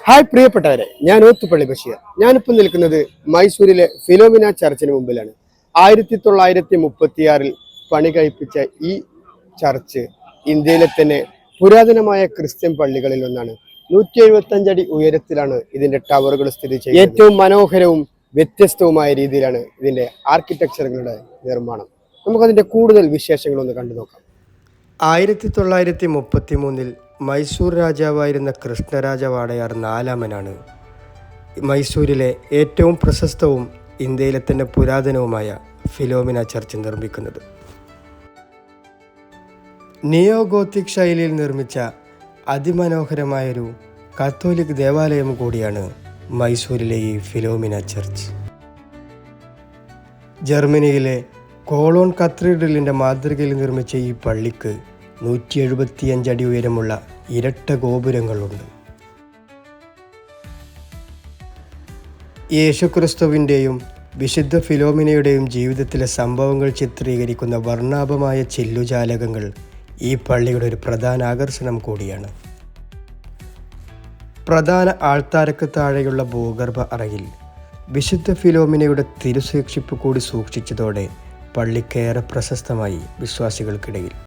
Hi പ്രിയപ്പെട്ടവരെ, ഞാൻ ഓത്തുപള്ളി ബഷീർ. ഞാനിപ്പോൾ നിൽക്കുന്നത് മൈസൂരിലെ ഫിലോമിന ചർച്ചിന് മുമ്പിലാണ്. 1936 പണി കഴിപ്പിച്ച ഈ ചർച്ച് ഇന്ത്യയിലെ തന്നെ പുരാതനമായ ക്രിസ്ത്യൻ പള്ളികളിൽ ഒന്നാണ്. 175 അടി ഉയരത്തിലാണ് ഇതിന്റെ ടവറുകൾ സ്ഥിതി ചെയ്യുന്നത്. ഏറ്റവും മനോഹരവും വ്യത്യസ്തവുമായ രീതിയിലാണ് ഇതിന്റെ ആർക്കിടെക്ചറുകളുടെ നിർമ്മാണം. നമുക്കതിന്റെ കൂടുതൽ വിശേഷങ്ങളൊന്ന് കണ്ടു നോക്കാം. 1933 മൈസൂർ രാജാവായിരുന്ന കൃഷ്ണരാജ വാടയാർ നാലാമനാണ് മൈസൂരിലെ ഏറ്റവും പ്രശസ്തവും ഇന്ത്യയിലെ തന്നെ പുരാതനവുമായ ഫിലോമിന ചർച്ച് നിർമ്മിക്കുന്നത്. നിയോ ഗോത്തിക് ശൈലിയിൽ നിർമ്മിച്ച അതിമനോഹരമായൊരു കത്തോലിക് ദേവാലയം കൂടിയാണ് മൈസൂരിലെ ഈ ഫിലോമിന ചർച്ച്. ജർമ്മനിയിലെ കോളോൺ കത്തീഡ്രലിൻ്റെ മാതൃകയിൽ നിർമ്മിച്ച ഈ പള്ളിക്ക് 175 അടി ഉയരമുള്ള ഇരട്ട ഗോപുരങ്ങളുണ്ട്. യേശുക്രിസ്തുവിൻ്റെയും വിശുദ്ധ ഫിലോമിനയുടെയും ജീവിതത്തിലെ സംഭവങ്ങൾ ചിത്രീകരിക്കുന്ന വർണ്ണാഭമായ ചില്ലുജാലകങ്ങൾ ഈ പള്ളിയുടെ ഒരു പ്രധാന ആകർഷണം കൂടിയാണ്. പ്രധാന ആൾത്താരക്ക് താഴെയുള്ള ഭൂഗർഭ അറയിൽ വിശുദ്ധ ഫിലോമിനയുടെ തിരുസൂക്ഷിപ്പ് കൂടി സൂക്ഷിച്ചതോടെ പള്ളിക്കേറെ പ്രശസ്തമായി വിശ്വാസികൾക്കിടയിൽ.